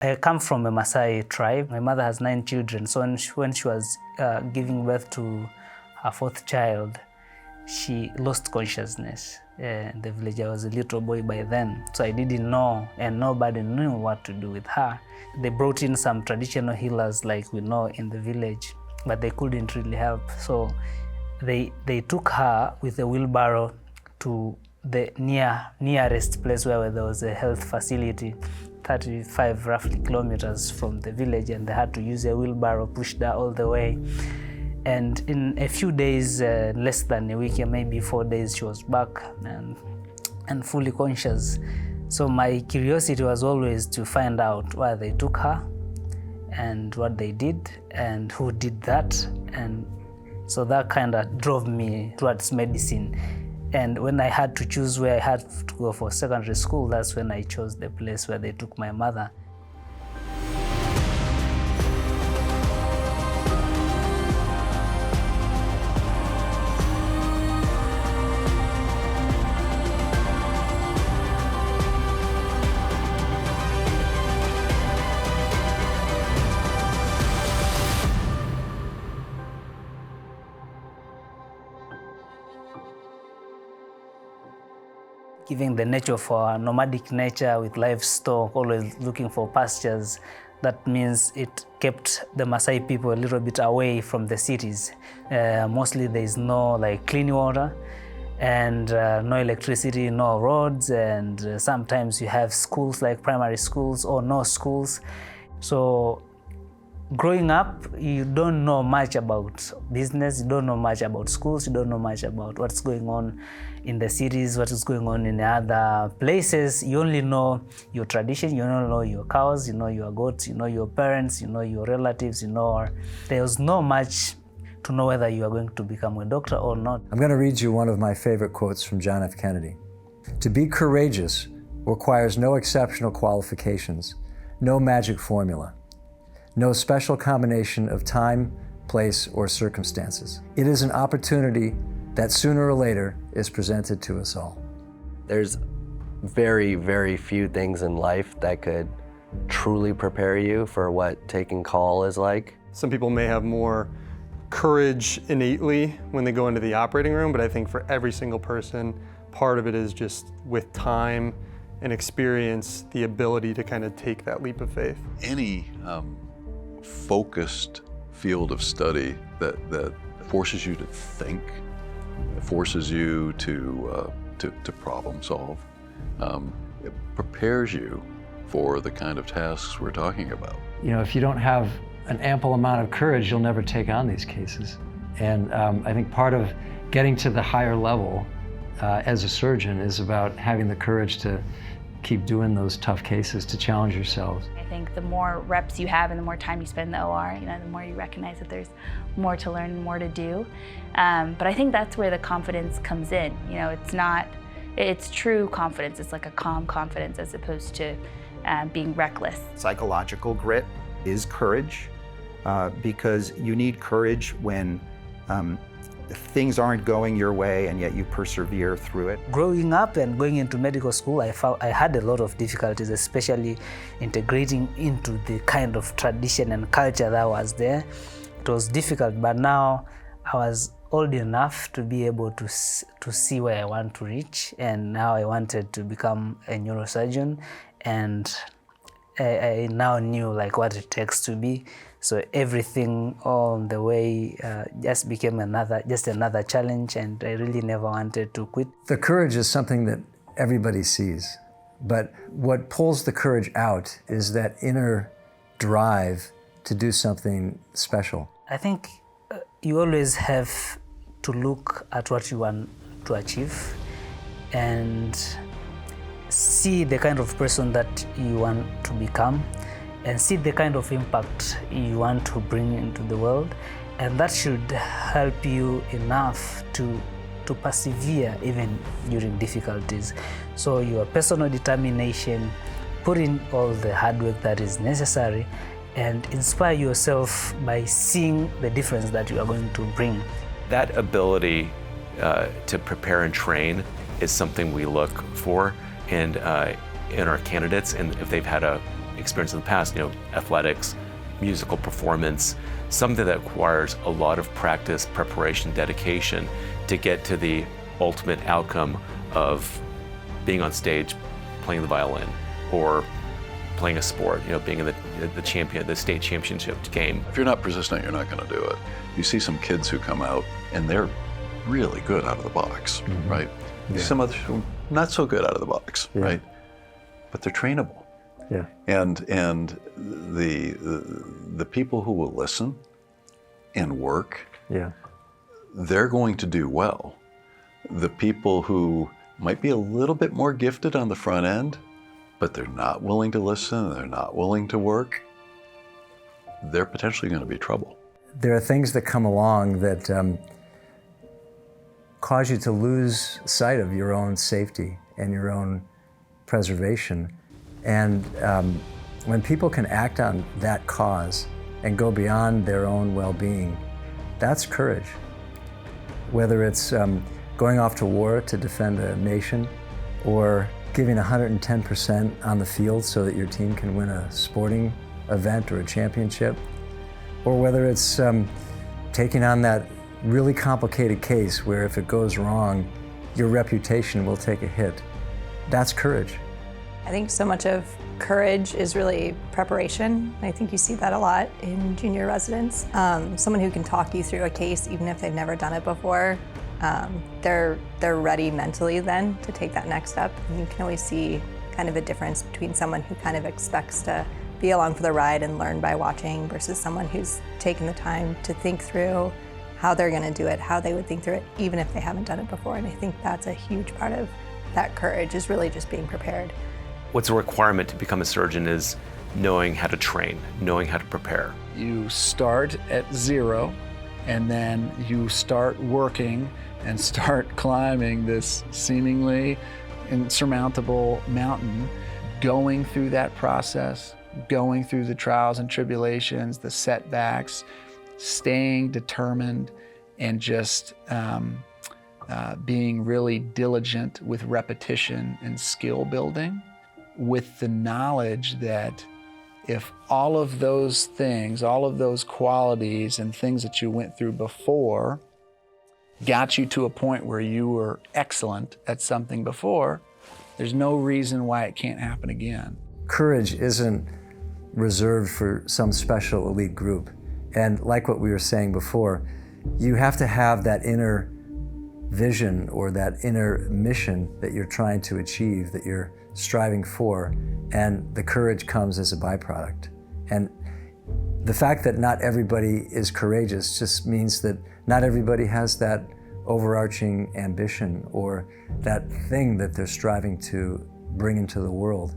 I come from a Maasai tribe. My mother has 9 children, so when she was giving birth to her 4th child, she lost consciousness in the village. I was a little boy by then, so I didn't know, and nobody knew what to do with her. They brought in some traditional healers like we know in the village, but they couldn't really help. So they took her with a wheelbarrow to the nearest place where there was a health facility, 35 roughly kilometers from the village, and they had to use a wheelbarrow, push her all the way. And in a few days, less than a week, maybe 4 days, she was back and fully conscious. So my curiosity was always to find out why they took her and what they did and who did that. And so that kind of drove me towards medicine. And when I had to choose where I had to go for secondary school, that's when I chose the place where they took my mother. Given the nature of our nomadic nature with livestock, always looking for pastures, that means it kept the Maasai people a little bit away from the cities. Mostly there is no clean water and no electricity, no roads, and sometimes you have schools like primary schools or no schools. So growing up, you don't know much about business, you don't know much about schools, you don't know much about what's going on in the cities, what is going on in other places. You only know your tradition, you only know your cows, you know your goats, you know your parents, you know your relatives, there's no much to know whether you are going to become a doctor or not. I'm going to read you one of my favorite quotes from John F. Kennedy. "To be courageous requires no exceptional qualifications, no magic formula, no special combination of time, place, or circumstances. It is an opportunity that sooner or later is presented to us all." There's very, very few things in life that could truly prepare you for what taking call is like. Some people may have more courage innately when they go into the operating room, but I think for every single person, part of it is just with time and experience, the ability to kind of take that leap of faith. Any focused field of study that forces you to think, forces you to problem solve, it prepares you for the kind of tasks we're talking about. You know, if you don't have an ample amount of courage, you'll never take on these cases. And I think part of getting to the higher level as a surgeon is about having the courage to keep doing those tough cases, to challenge yourselves. I think the more reps you have and the more time you spend in the OR, the more you recognize that there's more to learn and more to do. But I think that's where the confidence comes in. It's true confidence. It's like a calm confidence as opposed to being reckless. Psychological grit is courage because you need courage when things aren't going your way and yet you persevere through it. Growing up and going into medical school, I had a lot of difficulties, especially integrating into the kind of tradition and culture that was there. It was difficult, but now I was old enough to be able to see where I want to reach, and now I wanted to become a neurosurgeon, and I now knew what it takes to be. So everything on the way just became another challenge, and I really never wanted to quit. The courage is something that everybody sees, but what pulls the courage out is that inner drive to do something special. I think you always have to look at what you want to achieve and see the kind of person that you want to become, and see the kind of impact you want to bring into the world, and that should help you enough to persevere even during difficulties. So your personal determination, put in all the hard work that is necessary, and inspire yourself by seeing the difference that you are going to bring. That ability to prepare and train is something we look for in our candidates, and if they've had a experienced in the past, athletics, musical performance, something that requires a lot of practice, preparation, dedication to get to the ultimate outcome of being on stage, playing the violin, or playing a sport, being in the state championship game. If you're not persistent, you're not going to do it. You see some kids who come out and they're really good out of the box, right? You see some others who are not so good out of the box, right? But they're trainable. Yeah. And the people who will listen and work, they're going to do well. The people who might be a little bit more gifted on the front end, but they're not willing to listen, they're not willing to work, they're potentially going to be trouble. There are things that come along that cause you to lose sight of your own safety and your own preservation. And when people can act on that cause and go beyond their own well-being, that's courage. Whether it's going off to war to defend a nation, or giving 110% on the field so that your team can win a sporting event or a championship, or whether it's taking on that really complicated case where if it goes wrong, your reputation will take a hit. That's courage. I think so much of courage is really preparation. I think you see that a lot in junior residents. Someone who can talk you through a case even if they've never done it before. They're ready mentally then to take that next step. And you can always see kind of a difference between someone who kind of expects to be along for the ride and learn by watching versus someone who's taken the time to think through how they're going to do it, how they would think through it, even if they haven't done it before. And I think that's a huge part of that courage, is really just being prepared. What's a requirement to become a surgeon is knowing how to train, knowing how to prepare. You start at zero, and then you start working and start climbing this seemingly insurmountable mountain, going through that process, going through the trials and tribulations, the setbacks, staying determined, and just being really diligent with repetition and skill building, with the knowledge that if all of those things, all of those qualities and things that you went through before got you to a point where you were excellent at something before, there's no reason why it can't happen again. Courage isn't reserved for some special elite group. And like what we were saying before, you have to have that inner vision or that inner mission that you're trying to achieve, that you're striving for, and the courage comes as a byproduct. And the fact that not everybody is courageous just means that not everybody has that overarching ambition or that thing that they're striving to bring into the world.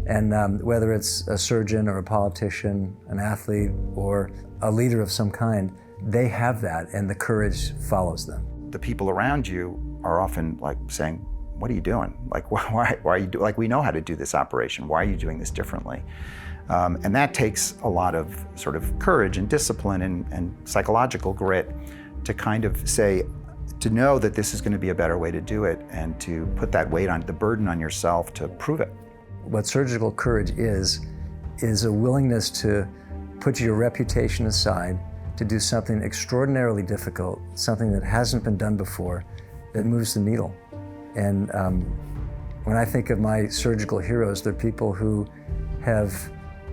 And whether it's a surgeon or a politician, an athlete, or a leader of some kind, they have that, and the courage follows them. The people around you are often like saying, "What are you doing? Like, why are you like, we know how to do this operation. Why are you doing this differently?" And that takes a lot of sort of courage and discipline and psychological grit to kind of say, to know that this is going to be a better way to do it, and to put that weight on, the burden on yourself to prove it. What surgical courage is a willingness to put your reputation aside, to do something extraordinarily difficult, something that hasn't been done before, that moves the needle. And when I think of my surgical heroes, they're people who have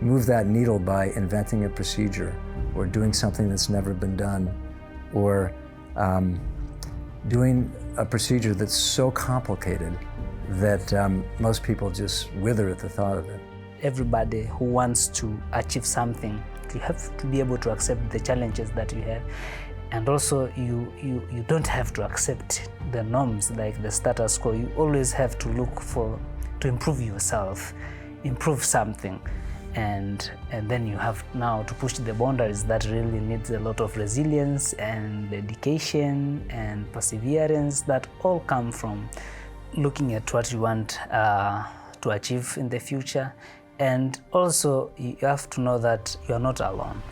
moved that needle by inventing a procedure, or doing something that's never been done, or doing a procedure that's so complicated that most people just wither at the thought of it. Everybody who wants to achieve something, you have to be able to accept the challenges that you have. And also you don't have to accept the norms, like the status quo. You always have to look to improve yourself, improve something. And then you have now to push the boundaries. That really needs a lot of resilience and dedication and perseverance that all come from looking at what you want to achieve in the future. And also you have to know that you are not alone.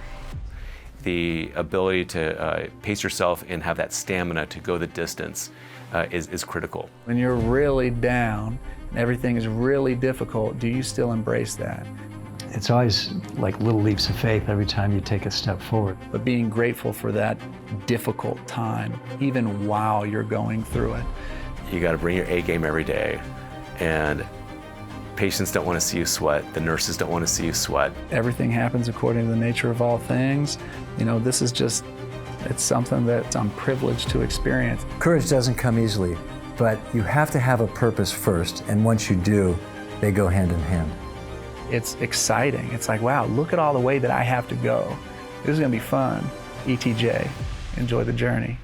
The ability to pace yourself and have that stamina to go the distance is critical. When you're really down and everything is really difficult, do you still embrace that? It's always like little leaps of faith every time you take a step forward. But being grateful for that difficult time, even while you're going through it. You got to bring your A game every day, and patients don't want to see you sweat. The nurses don't want to see you sweat. Everything happens according to the nature of all things. You know, this is just, it's something that I'm privileged to experience. Courage doesn't come easily, but you have to have a purpose first, and once you do, they go hand in hand. It's exciting. It's like, wow, look at all the way that I have to go. This is gonna be fun. ETJ, enjoy the journey.